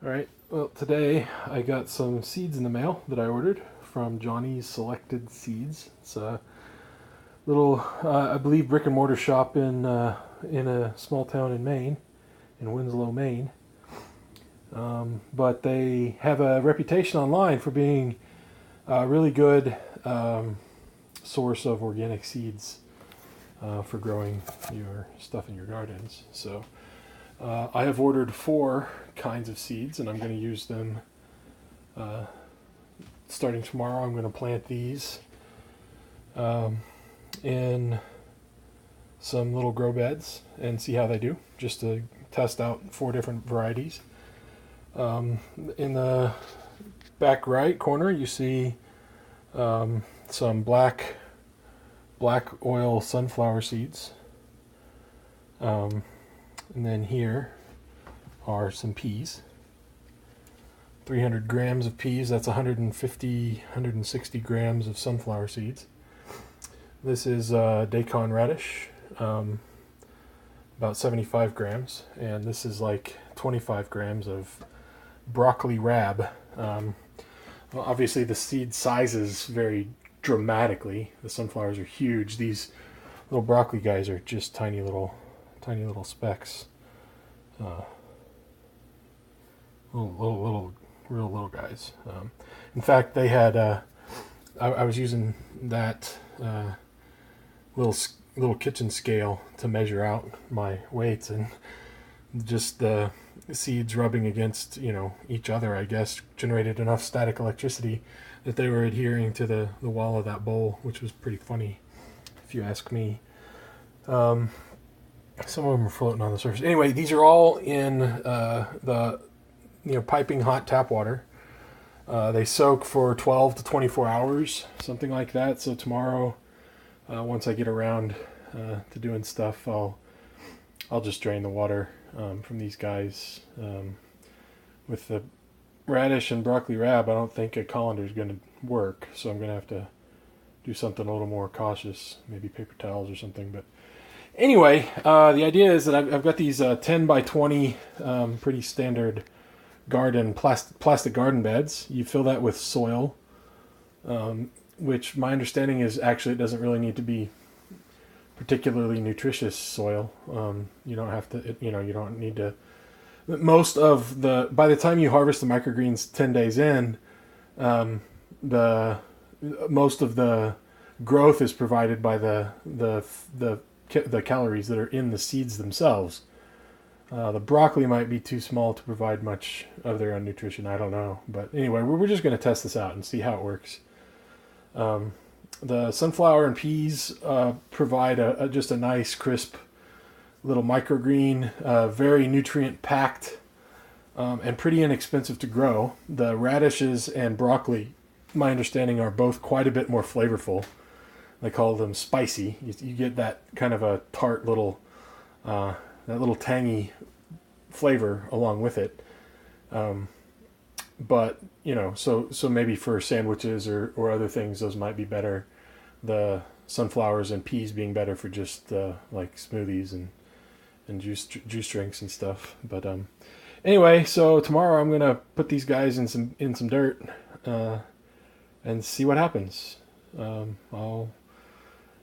Alright, well today I got some seeds in the mail that I ordered from Johnny's Selected Seeds. It's a little, I believe, brick and mortar shop in a small town in Maine, in Winslow, Maine. But they have a reputation online for being a really good source of organic seeds for growing your stuff in your gardens. So I have ordered 4 kinds of seeds, and I'm going to use them starting tomorrow. I'm going to plant these in some little grow beds and see how they do, just to test out 4 different varieties. In the back right corner, you see some black oil sunflower seeds. And then here are some peas. 300 grams of peas, that's 160 grams of sunflower seeds. This is daikon radish, about 75 grams. And this is like 25 grams of broccoli rab. Well, obviously the seed sizes vary dramatically. The sunflowers are huge. These little broccoli guys are just tiny little specks. Real little guys. In fact, they had. I was using that little kitchen scale to measure out my weights, and just the seeds rubbing against each other, I guess, generated enough static electricity that they were adhering to the wall of that bowl, which was pretty funny, if you ask me. Some of them are floating on the surface. Anyway, these are all in the piping hot tap water. They soak for 12 to 24 hours, something like that. So tomorrow, once I get around to doing stuff, I'll just drain the water from these guys. With the radish and broccoli rab, I don't think a colander is going to work, so I'm going to have to do something a little more cautious, maybe paper towels or something. But anyway, the idea is that I've got these 10 by 20 pretty standard plastic garden beds. You fill that with soil, which my understanding is actually it doesn't really need to be particularly nutritious soil. You don't have to, you don't need to. By the time you harvest the microgreens 10 days in, most of the growth is provided by the calories that are in the seeds themselves. The broccoli might be too small to provide much of their own nutrition. I don't know. But anyway, we're just going to test this out and see how it works. The sunflower and peas provide just a nice, crisp little microgreen, very nutrient packed, and pretty inexpensive to grow. The radishes and broccoli, my understanding, are both quite a bit more flavorful. They call them spicy. You get that kind of a tart little, that little tangy flavor along with it. But so maybe for sandwiches or other things, those might be better. The sunflowers and peas being better for just like smoothies and juice drinks and stuff. But anyway, so tomorrow I'm gonna put these guys in some dirt and see what happens. I'll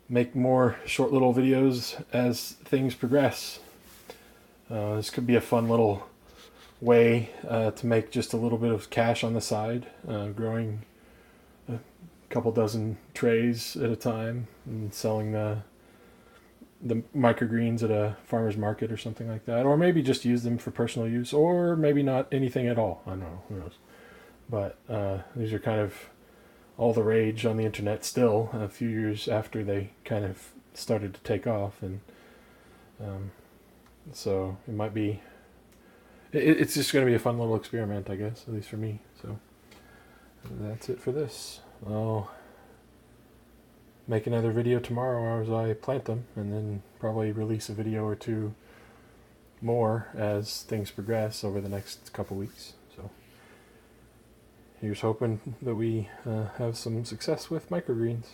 make more short little videos as things progress. This could be a fun little way to make just a little bit of cash on the side, growing a couple dozen trays at a time and selling the microgreens at a farmer's market or something like that, or maybe just use them for personal use, or maybe not anything at all. I don't know, who knows. But these are kind of all the rage on the internet still, a few years after they kind of started to take off, and so it might be. It's just going to be a fun little experiment, I guess, at least for me. So that's it for this. I'll make another video tomorrow as I plant them, and then probably release a video or 2 more as things progress over the next couple weeks. So here's hoping that we have some success with microgreens.